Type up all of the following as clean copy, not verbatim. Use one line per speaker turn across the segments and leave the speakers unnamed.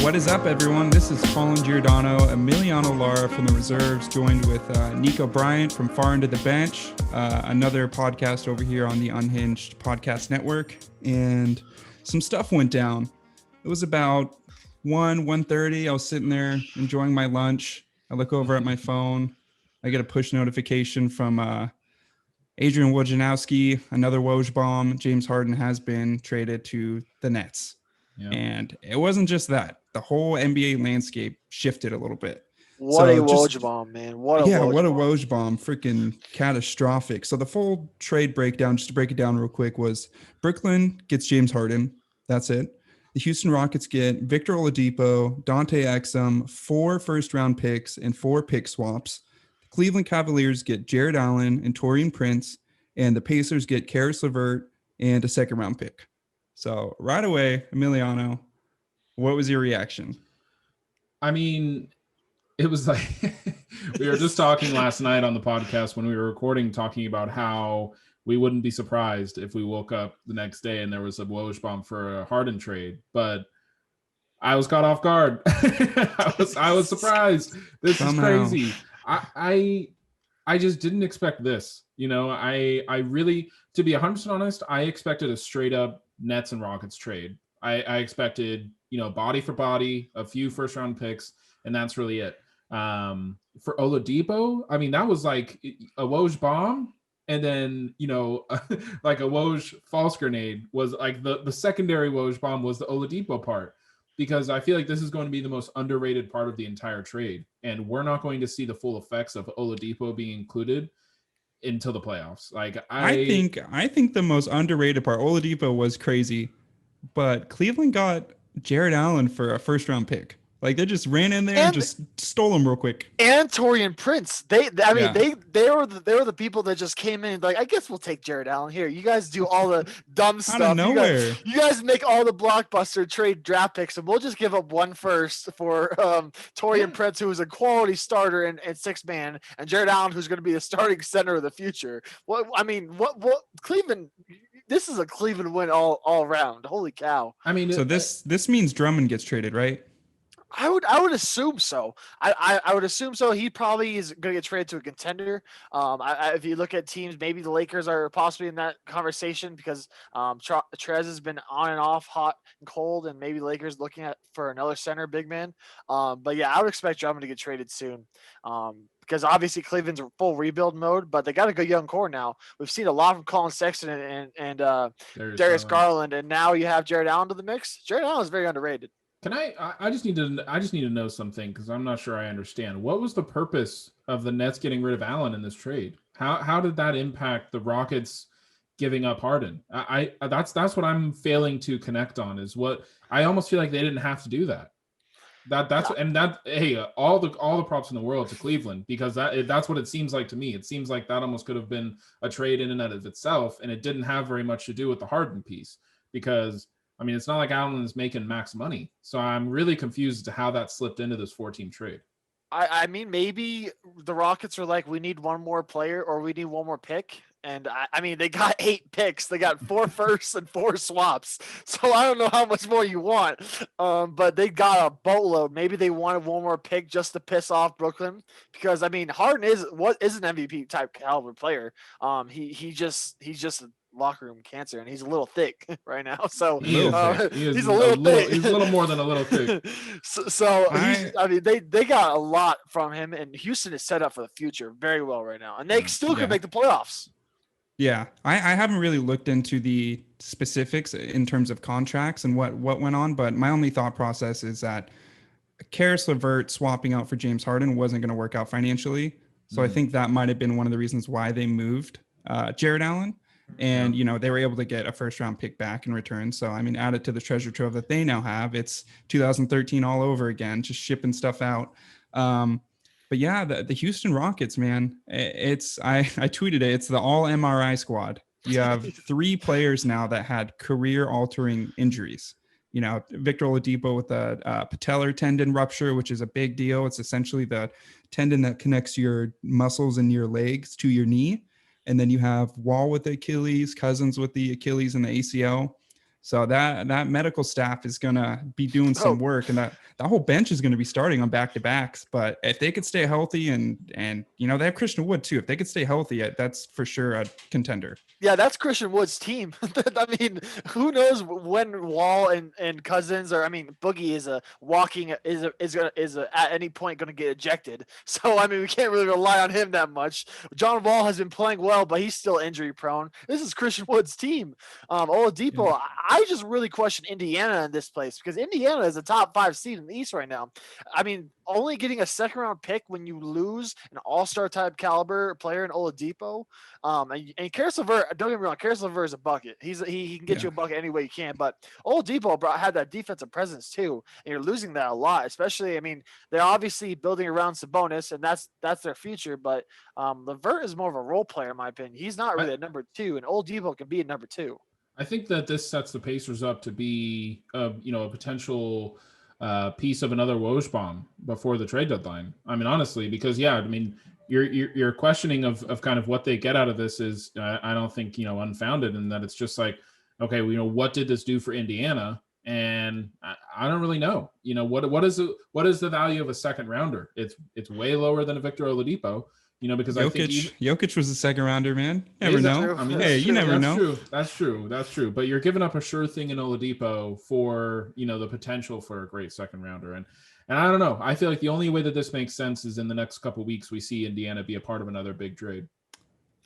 What is up, everyone? This is Colin Giordano, Emiliano Lara from the Reserves, joined with Niko Bryant from Far Into the Bench, another podcast over here on the Unhinged Podcast Network. And some stuff went down. It was about 1:30. I was sitting there enjoying my lunch. I look over at my phone. I get a push notification from Adrian Wojnarowski, another Woj bomb. James Harden has been traded to the Nets. Yep. And it wasn't just that. The whole NBA landscape shifted a little bit.
What a Woj bomb, man. What a
Woj bomb. Freaking catastrophic. So the full trade breakdown, just to break it down real quick, was Brooklyn gets James Harden. That's it. The Houston Rockets get Victor Oladipo, Dante Exum, 4 first-round picks, and 4 pick swaps. The Cleveland Cavaliers get Jared Allen and Taurean Prince, and the Pacers get Karis LeVert and a second-round pick. So right away, Emiliano, what was your reaction?
I mean, it was like we were just talking last night on the podcast when we were recording, talking about how we wouldn't be surprised if we woke up the next day and there was a Woj bomb for a Harden trade. But I was caught off guard. I was surprised. This is crazy. I just didn't expect this. You know, I really, to be 100% honest, I expected a straight up Nets and Rockets trade. I expected, body for body, a few first round picks, and that's really it. For Oladipo, I mean, that was like a Woj bomb, and then like a Woj false grenade was like the secondary Woj bomb was the Oladipo part, because I feel like this is going to be the most underrated part of the entire trade, and we're not going to see the full effects of Oladipo being included until the playoffs. Like I
think the most underrated part, Oladipo was crazy, but Cleveland got Jared Allen for a first round pick. Like they just ran in there and just stole him real quick.
And Taurean Prince, they were the people that just came in like, I guess we'll take Jared Allen here. You guys do all the dumb stuff.
Out of nowhere.
You guys make all the blockbuster trade draft picks, and we'll just give up 1 first for Taurean Prince, who is a quality starter and 6-man, and Jared Allen, who's going to be the starting center of the future. What Cleveland? This is a Cleveland win all around. Holy cow!
I mean, so this means Drummond gets traded, right?
I would assume so. I would assume so. He probably is going to get traded to a contender. If you look at teams, maybe the Lakers are possibly in that conversation because Trez has been on and off, hot and cold, and maybe Lakers looking at for another center big man. But yeah, I would expect Drummond to get traded soon. Because obviously Cleveland's in full rebuild mode, but they got a good young core now. We've seen a lot from Colin Sexton and Darius Garland, and now you have Jared Allen to the mix. Jared Allen is very underrated.
Can I just need to know something, because I'm not sure I understand. What was the purpose of the Nets getting rid of Allen in this trade? How did that impact the Rockets giving up Harden? That's what I'm failing to connect on, is what I almost feel like they didn't have to do that. All the props in the world to Cleveland, because that's what it seems like to me. It seems like that almost could have been a trade in and of itself, and it didn't have very much to do with the Harden piece, because I mean, it's not like Allen is making max money. So I'm really confused as to how that slipped into this 4-team trade.
I mean, maybe the Rockets were like, we need 1 more player or we need 1 more pick. And I mean, they got 8 picks. They got 4 firsts and 4 swaps. So I don't know how much more you want. But they got a boatload. Maybe they wanted 1 more pick just to piss off Brooklyn, because I mean, Harden is an MVP type caliber player. He's just a locker room cancer, and he's a little thick right now. So
he's a little thick. He's a little more than a little thick.
They got a lot from him, and Houston is set up for the future very well right now, and they still could make the playoffs.
Yeah, I haven't really looked into the specifics in terms of contracts and what went on, but my only thought process is that Karis LeVert swapping out for James Harden wasn't going to work out financially. So I think that might have been one of the reasons why they moved Jared Allen. And, they were able to get a first round pick back in return. So, I mean, add it to the treasure trove that they now have. It's 2013 all over again, just shipping stuff out. But yeah, the Houston Rockets, man, I tweeted it. It's the all MRI squad. You have 3 players now that had career altering injuries. Victor Oladipo with a patellar tendon rupture, which is a big deal. It's essentially the tendon that connects your muscles in your legs to your knee. And then you have Wall with the Achilles, Cousins with the Achilles and the ACL. So that medical staff is gonna be doing some
Oh,
work, and that whole bench is gonna be starting on back to backs. But if they could stay healthy, and they have Christian Wood too. If they could stay healthy, that's for sure a contender.
yeah, that's Christian Wood's team. I mean, who knows when Wall and Cousins, or I mean, Boogie is a walking is at any point going to get ejected. So I mean, we can't really rely on him that much. John Wall has been playing well, but he's still injury prone. This is Christian Wood's team.
Yeah.
Oladipo, I just really question Indiana in this place because Indiana is a top 5 seed in the East right now. I mean, only getting a second round pick when you lose an All Star type caliber player in Oladipo. And Karis LeVert, don't get me wrong, Karis LeVert is a bucket. He can get
Yeah.
you a bucket any way you can. But Oladipo had that defensive presence too, and you're losing that a lot. Especially, I mean, they're obviously building around Sabonis, and that's their future. But LeVert is more of a role player, in my opinion. He's not really a number 2, and Oladipo can be a number 2.
I think that this sets the Pacers up to be a potential piece of another Woj bomb before the trade deadline. I mean, honestly, because I mean, your questioning of kind of what they get out of this is I don't think unfounded, and that it's just like, okay, well, what did this do for Indiana? And I don't really know. What is the value of a second rounder? It's way lower than a Victor Oladipo. Because I think
Jokic was a second rounder, man. Never
Is that
know.
true?
I mean,
Hey, you never know.
That's true. But you're giving up a sure thing in Oladipo for the potential for a great second rounder, and I don't know. I feel like the only way that this makes sense is in the next couple of weeks we see Indiana be a part of another big trade.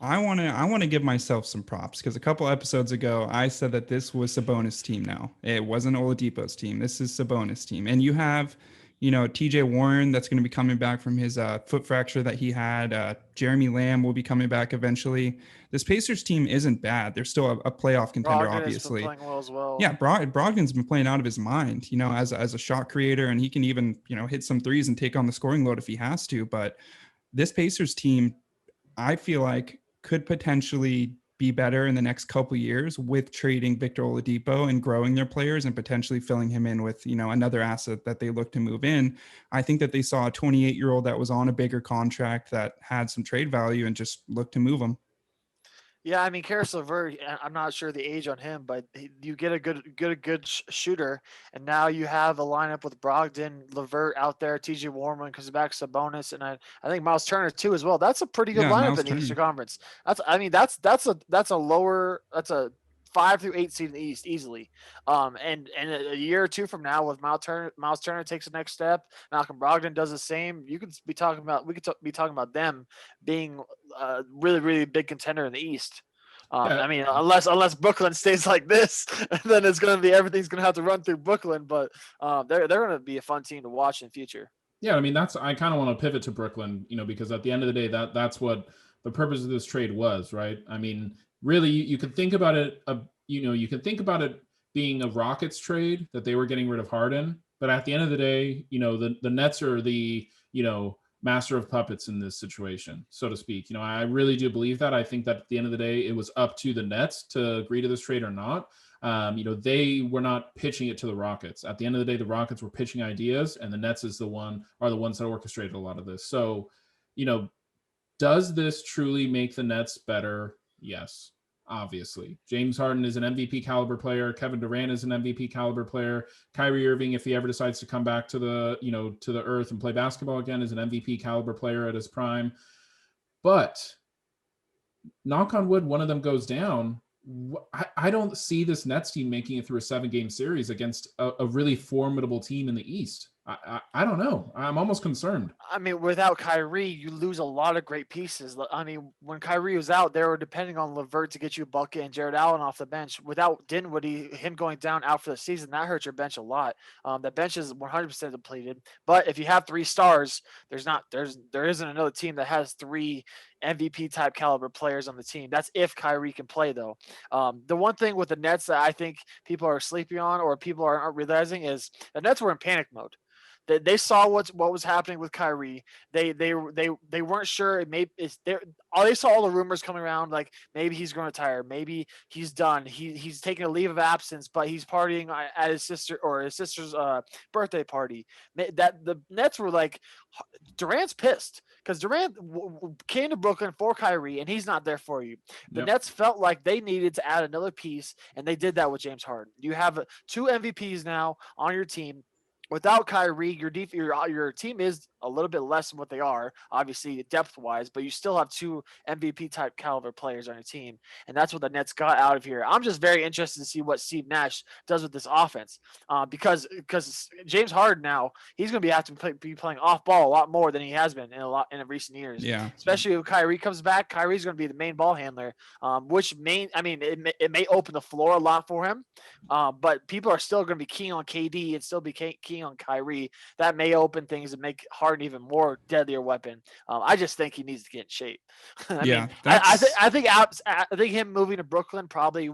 I want to give myself some props because a couple episodes ago I said that this was Sabonis' team. Now it wasn't Oladipo's team. This is Sabonis' team, and you have TJ Warren that's going to be coming back from his foot fracture that he had. Jeremy Lamb will be coming back eventually. This Pacers team isn't bad. They're still a playoff contender,
Brogdon
obviously.
has been playing well as well.
Yeah, Brogdon's been playing out of his mind, as a shot creator, and he can even hit some threes and take on the scoring load if he has to. But this Pacers team, I feel like, could potentially be better in the next couple of years with trading Victor Oladipo and growing their players and potentially filling him in with, another asset that they look to move in. I think that they saw a 28-year-old that was on a bigger contract that had some trade value and just looked to move him.
Yeah, I mean, Karis LeVert, I'm not sure the age on him, but you get a good shooter, and now you have a lineup with Brogdon, LeVert out there, TJ Warren comes back, Sabonis, and I think Miles Turner too as well. That's a pretty good
Yeah,
lineup
Miles
in the
Turner.
Eastern Conference. That's a 5 through 8 seed in the East easily. And a year or two from now, with Miles Turner takes the next step, Malcolm Brogdon does the same. We could be talking about them being a really, really big contender in the East.
Yeah.
I mean, unless Brooklyn stays like this, then everything's gonna have to run through Brooklyn. But they're gonna be a fun team to watch in the future.
Yeah, I mean, I kind of want to pivot to Brooklyn, because at the end of the day, that's what the purpose of this trade was, right? I mean, really, you could think about it, you can think about it being a Rockets trade that they were getting rid of Harden, but at the end of the day, the Nets are the master of puppets in this situation, so to speak. I really do believe that. I think that at the end of the day, it was up to the Nets to agree to this trade or not. They were not pitching it to the Rockets. At the end of the day, the Rockets were pitching ideas, and the Nets are the ones that orchestrated a lot of this. So, does this truly make the Nets better? Yes, obviously. James Harden is an MVP caliber player. Kevin Durant is an MVP caliber player. Kyrie Irving, if he ever decides to come back to the earth and play basketball again, is an MVP caliber player at his prime. But knock on wood, one of them goes down. I don't see this Nets team making it through a 7-game series against a really formidable team in the East. I don't know. I'm almost concerned.
I mean, without Kyrie, you lose a lot of great pieces. I mean, when Kyrie was out, they were depending on LeVert to get you a bucket and Jared Allen off the bench. Without Dinwiddie, him going down out for the season, that hurts your bench a lot. That bench is 100% depleted. But if you have 3 stars, there isn't another team that has 3 MVP type caliber players on the team. That's if Kyrie can play, though. The one thing with the Nets that I think people are sleeping on or people aren't realizing is the Nets were in panic mode. They saw what was happening with Kyrie. They weren't sure. They saw all the rumors coming around, like maybe he's going to retire, maybe he's done. He's taking a leave of absence, but he's partying at his sister's birthday party. That the Nets were like, Durant's pissed because Durant came to Brooklyn for Kyrie, and he's not there for you. The Nets felt like they needed to add another piece, and they did that with James Harden. You have two MVPs now on your team. Without Kyrie, your team is a little bit less than what they are, obviously depth wise, but you still have two MVP type caliber players on your team, and that's what the Nets got out of here. I'm just very interested to see what Steve Nash does with this offense, because James Harden now he's going to have to be playing off ball a lot more than he has been in recent years.
Yeah,
especially if Kyrie comes back, Kyrie's going to be the main ball handler, it may open the floor a lot for him, but people are still going to be keen on KD and still be keen on Kyrie. That may open things and make Harden even more deadlier weapon. I just think he needs to get in shape. I think him moving to Brooklyn probably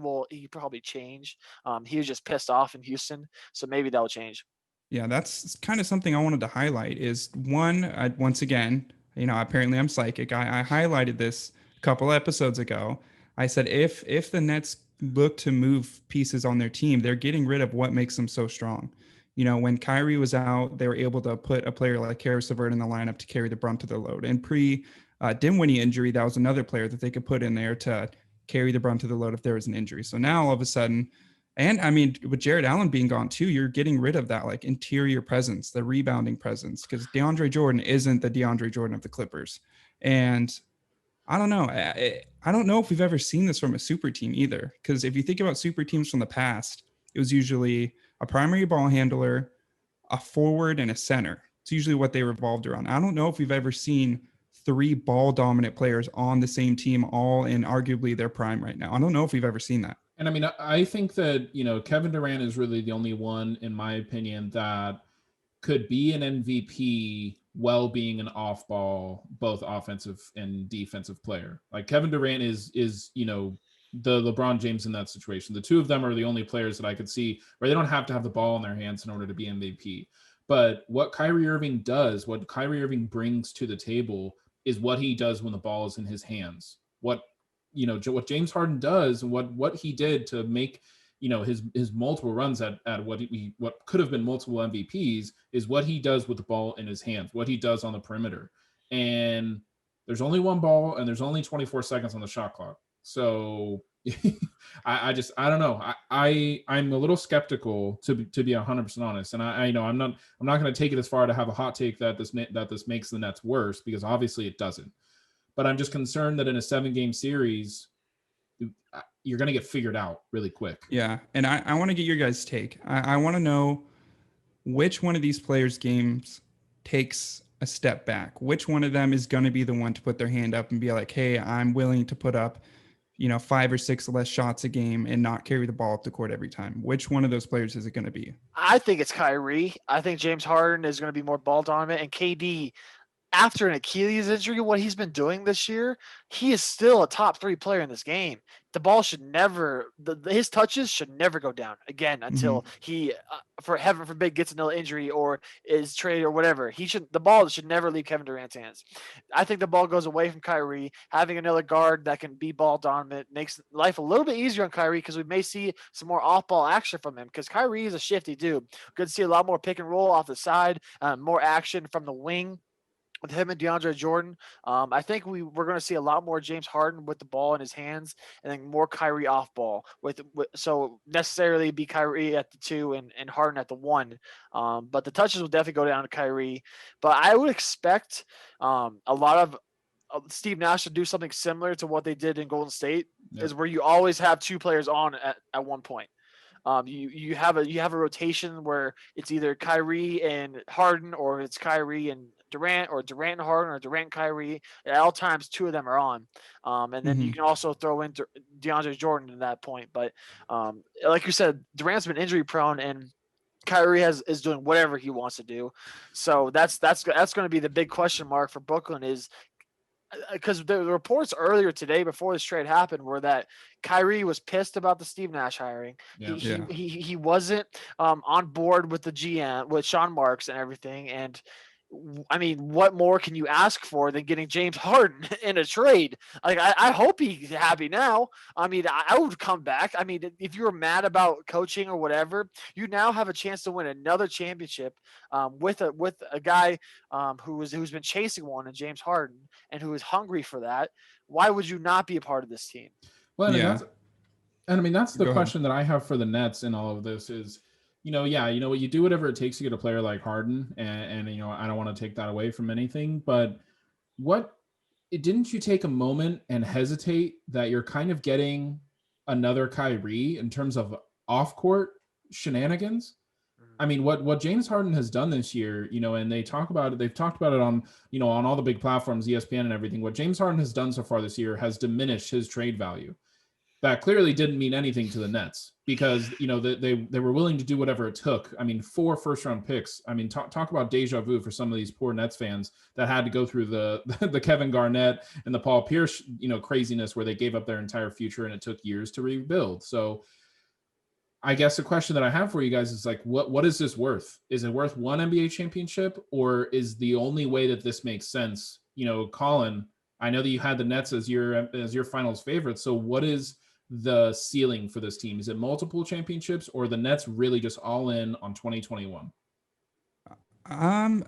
change. He was just pissed off in Houston, so maybe that'll change.
Yeah, that's kind of something I wanted to highlight. Is one, once again, apparently I'm psychic. I highlighted this a couple episodes ago. I said if the Nets look to move pieces on their team, they're getting rid of what makes them so strong. When Kyrie was out, they were able to put a player like Caris LeVert in the lineup to carry the brunt of the load. And pre-Dinwiddie injury, that was another player that they could put in there to carry the brunt of the load if there was an injury. So now all of a sudden, and with Jared Allen being gone too, you're getting rid of that like interior presence, the rebounding presence, because DeAndre Jordan isn't the DeAndre Jordan of the Clippers. And I don't know. I don't know if we've ever seen this from a super team either, because if you think about super teams from the past, it was usually a primary ball handler, a forward, and a center. It's usually what they revolved around. I don't know if we've ever seen three ball dominant players on the same team, all in arguably their prime right now. I don't know if we've ever seen that.
And I mean, I think that, Kevin Durant is really the only one, in my opinion, that could be an MVP while being an off ball, both offensive and defensive player. Like Kevin Durant is the LeBron James in that situation. The two of them are the only players that I could see where they don't have to have the ball in their hands in order to be MVP. But what Kyrie Irving does, what Kyrie Irving brings to the table is what he does when the ball is in his hands. What James Harden does and what he did to make, his multiple runs at what could have been multiple MVPs is what he does with the ball in his hands, what he does on the perimeter. And there's only one ball and there's only 24 seconds on the shot clock. So I don't know. I'm a little skeptical to be 100% honest. And I'm not going to take it as far to have a hot take that this makes the Nets worse, because obviously it doesn't. But I'm just concerned that in a 7-game series, you're going to get figured out really quick.
Yeah. And I want to get your guys' take. I want to know which one of these players' games takes a step back. Which one of them is going to be the one to put their hand up and be like, hey, I'm willing to put up 5 or 6 less shots a game and not carry the ball up the court every time. Which one of those players is it going to be?
I think it's Kyrie. I think James Harden is going to be more ball dominant, and KD, after an Achilles injury, what he's been doing this year, he is still a top 3 player in this game. The ball should never, his touches should never go down again until he, for heaven forbid, gets another injury or is traded or whatever. The ball should never leave Kevin Durant's hands. I think the ball goes away from Kyrie. Having another guard that can be ball dominant makes life a little bit easier on Kyrie, because we may see some more off-ball action from him, because Kyrie is a shifty dude. Good to see a lot more pick and roll off the side, more action from the wing with him and DeAndre Jordan. I think we're going to see a lot more James Harden with the ball in his hands, and then more Kyrie off ball so necessarily be Kyrie at the 2 and Harden at the 1. But the touches will definitely go down to Kyrie. But I would expect a lot of Steve Nash to do something similar to what they did in Golden State, is where you always have 2 players on at one point. You have a rotation where it's either Kyrie and Harden, or it's Kyrie and Durant, or Durant and Harden, or Durant and Kyrie. At all times, 2 of them are on. And then you can also throw in DeAndre Jordan at that point. But like you said, Durant's been injury prone, and Kyrie is doing whatever he wants to do. So that's going to be the big question mark for Brooklyn, is because the reports earlier today before this trade happened were that Kyrie was pissed about the Steve Nash hiring.
Yeah.
He wasn't on board with the GM with Sean Marks and everything. And I mean, what more can you ask for than getting James Harden in a trade? Like, I hope he's happy now. I mean, I would come back. I mean, if you were mad about coaching or whatever, you now have a chance to win another championship with a guy who's been chasing one in James Harden and who is hungry for that. Why would you not be a part of this team?
Well,
Yeah.
and I mean, that's the
Go ahead.
question that I have for the Nets in all of this is, what you do whatever it takes to get a player like Harden, and I don't want to take that away from anything, but didn't you take a moment and hesitate that you're kind of getting another Kyrie in terms of off-court shenanigans? I mean, what James Harden has done this year, and they've talked about it on, on all the big platforms, ESPN and everything. What James Harden has done so far this year has diminished his trade value. That clearly didn't mean anything to the Nets because, they were willing to do whatever it took. I mean, 4 first-round picks. I mean, talk about deja vu for some of these poor Nets fans that had to go through the Kevin Garnett and the Paul Pierce, craziness where they gave up their entire future and it took years to rebuild. So I guess the question that I have for you guys is like, what is this worth? Is it worth one NBA championship, or is the only way that this makes sense? Colin, I know that you had the Nets as your finals favorite. So what is the ceiling for this team? Is it multiple championships, or the Nets really just all in on 2021?
I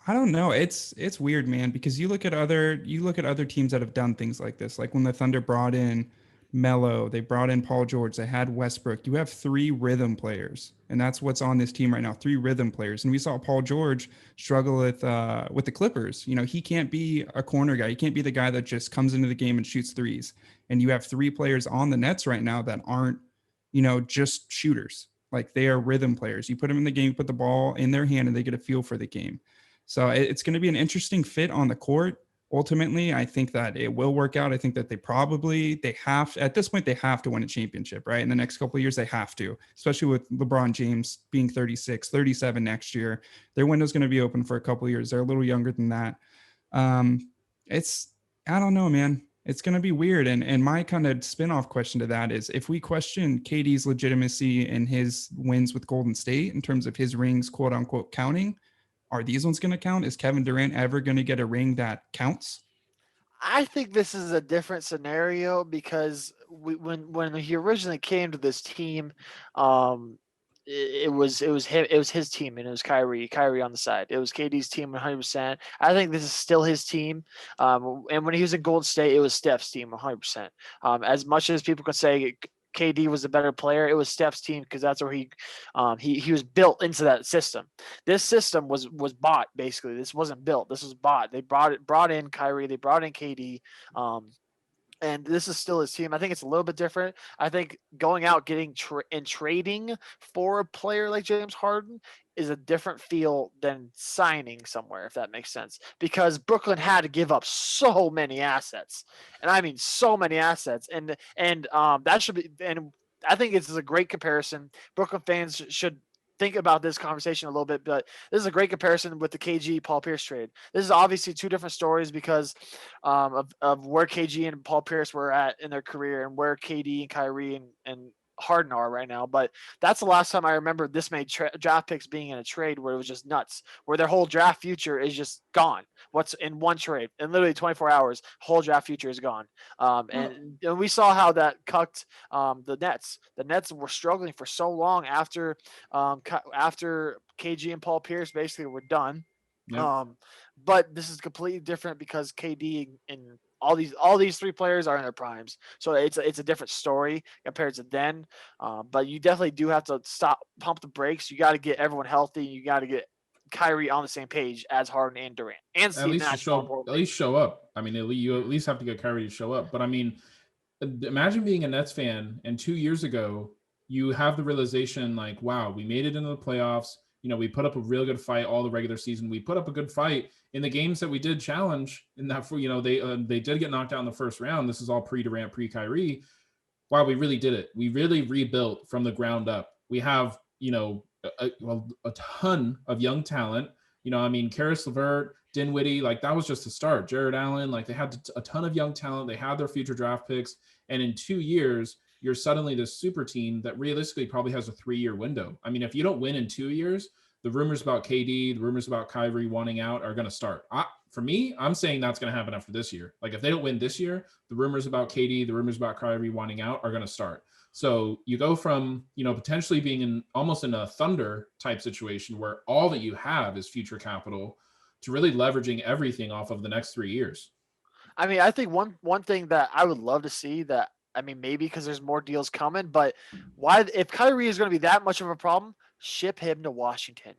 don't know. It's weird, man, because you look at other teams that have done things like this. Like when the Thunder brought in Melo, they brought in Paul George, they had Westbrook. You have 3 rhythm players, and that's what's on this team right now. 3 rhythm players. And we saw Paul George struggle with the Clippers. He can't be a corner guy. He can't be the guy that just comes into the game and shoots threes. And you have 3 players on the Nets right now that aren't, just shooters. Like they are rhythm players. You put them in the game, you put the ball in their hand, and they get a feel for the game. So it's going to be an interesting fit on the court. Ultimately, I think that it will work out. I think that at this point, they have to win a championship, right? In the next couple of years, they have to, especially with LeBron James being 36, 37 next year. Their window's going to be open for a couple of years. They're a little younger than that. I don't know, man. It's going to be weird. And my kind of spin-off question to that is, if we question KD's legitimacy and his wins with Golden State in terms of his rings, quote unquote, counting, are these ones going to count? Is Kevin Durant ever going to get a ring that counts?
I think this is a different scenario because when he originally came to this team, it was his team, and it was Kyrie on the side. It was KD's team 100%. I think this is still his team. And when he was in Golden State, it was Steph's team 100%. As much as people could say KD was a better player, it was Steph's team because that's where he was built into that system. This system was bought basically. This wasn't built. This was bought. They brought in Kyrie. They brought in KD. And this is still his team. I think it's a little bit different. I think going out getting trading for a player like James Harden is a different feel than signing somewhere, if that makes sense. Because Brooklyn had to give up so many assets, and I mean so many assets, and that should be. And I think this is a great comparison. Brooklyn fans should think about this conversation a little bit, but this is a great comparison with the KG Paul Pierce trade. This is obviously 2 different stories because of where KG and Paul Pierce were at in their career and where KD and Kyrie and Harden are right now. But that's the last time I remember this many draft picks being in a trade where it was just nuts, where their whole draft future is just gone. What's in one trade in literally 24 hours, whole draft future is gone. And we saw how that cucked the Nets. The Nets were struggling for so long after KG and Paul Pierce basically were done.
Yep.
But this is completely different because KD and all these 3 players are in their primes, so it's a different story compared to then. But you definitely do have to pump the brakes. You got to get everyone healthy. You got to get Kyrie on the same page as Harden and Durant and Steve Nash.
At least show up. I mean, you at least have to get Kyrie to show up. But I mean, imagine being a Nets fan and 2 years ago you have the realization like, wow, we made it into the playoffs. We put up a real good fight all the regular season. We put up a good fight in the games that we did challenge. In that, they did get knocked out in the first round. This is all pre-Durant, pre-Kyrie. Wow, we really did it. We really rebuilt from the ground up. We have, a ton of young talent. Karis LeVert, Dinwiddie, like that was just a start. Jared Allen, like they had a ton of young talent. They had their future draft picks. And in 2 years, you're suddenly this super team that realistically probably has a 3-year window. I mean, if you don't win in 2 years, the rumors about KD, the rumors about Kyrie wanting out are going to start. For me, I'm saying that's going to happen after this year. Like if they don't win this year, the rumors about KD, the rumors about Kyrie wanting out are going to start. So you go from, potentially being almost in a Thunder type situation where all that you have is future capital to really leveraging everything off of the next 3 years.
I mean, I think one thing that I would love to see that, I mean, maybe because there's more deals coming, but why, if Kyrie is going to be that much of a problem, ship him to Washington.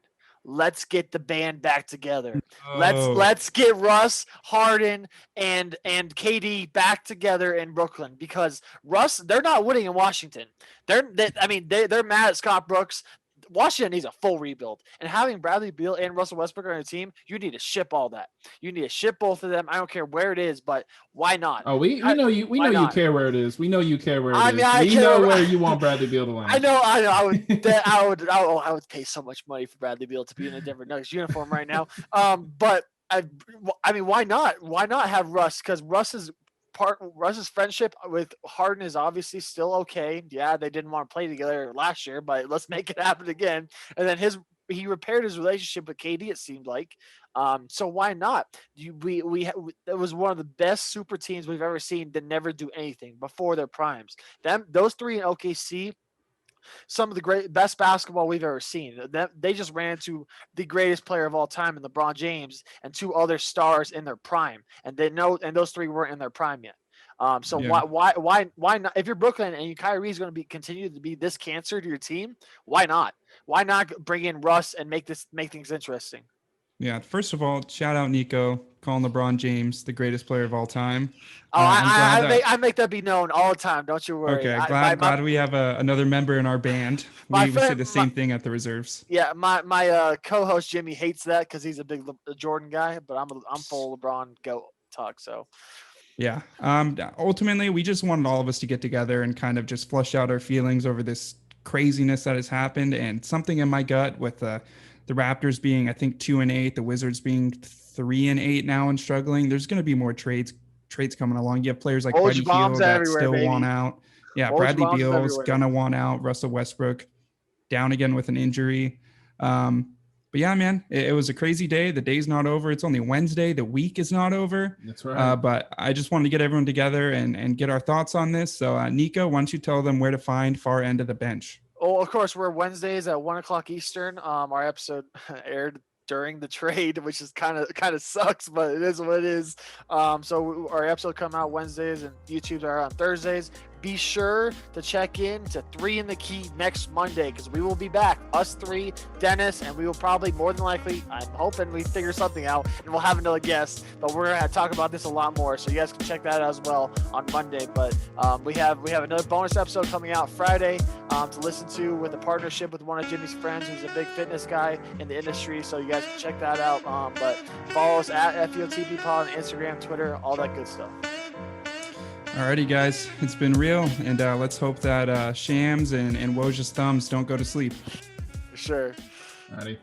Let's get the band back together. Let's get Russ, Harden, and KD back together in Brooklyn, because Russ, they're not winning in Washington. They're mad at Scott Brooks. Washington needs a full rebuild, and having Bradley Beal and Russell Westbrook on your team, you need to ship all that. You need to ship both of them. I don't care where it is, but why not?
Oh, we know you. We know you care where it is. We know you care where it is. We know where you want Bradley Beal to land.
I know. I would pay so much money for Bradley Beal to be in a Denver Nuggets uniform right now. But I mean, why not? Why not have Russ? Because Russ's friendship with Harden is obviously still okay. Yeah, they didn't want to play together last year, but let's make it happen again. And then he repaired his relationship with KD, it seemed like. So why not? It was one of the best super teams we've ever seen that never do anything before their primes. Those three in OKC, some of the best basketball we've ever seen. They just ran into the greatest player of all time in LeBron James and two other stars in their prime, and those three weren't in their prime yet. Why not? If you're Brooklyn and Kyrie is going to continue to be this cancer to your team, why not? Why not bring in Russ and make things interesting?
Yeah, first of all, shout out Niko, calling LeBron James the greatest player of all time.
I make that be known all the time. Don't you worry.
Okay, glad we have another member in our band. We say the same thing at the reserves.
Yeah, my co-host Jimmy hates that because he's a big Jordan guy, but I'm full LeBron go talk. So
yeah, ultimately we just wanted all of us to get together and kind of just flush out our feelings over this craziness that has happened, and something in my gut with the Raptors being, I think, 2-8, the Wizards being 3-8 now and struggling. There's going to be more trades coming along. You have players like Buddy Hield that still want out. Yeah, Bradley Beal's gonna want out. Russell Westbrook down again with an injury. But yeah, man, it was a crazy day. The day's not over. It's only Wednesday. The week is not over.
That's right.
But I just wanted to get everyone together and get our thoughts on this. So Niko, why don't you tell them where to find Far End of the Bench?
Oh, of course, we're Wednesdays at 1:00 Eastern. Our episode aired during the trade, which is kind of sucks, but it is what it is. So our episode come out Wednesdays and YouTube's are on Thursdays. Be sure to check in to 3 in the Key next Monday, because we will be back, us three, Dennis, and we will probably, more than likely, I'm hoping we figure something out and we'll have another guest, but we're going to talk about this a lot more, so you guys can check that out as well on Monday. But we have another bonus episode coming out Friday to listen to, with a partnership with one of Jimmy's friends who's a big fitness guy in the industry, so you guys can check that out. But follow us at FEOTP Pod on Instagram, Twitter, all that good stuff.
Alrighty, guys, it's been real, and let's hope that Shams and Woj's thumbs don't go to sleep.
For sure.
Alrighty.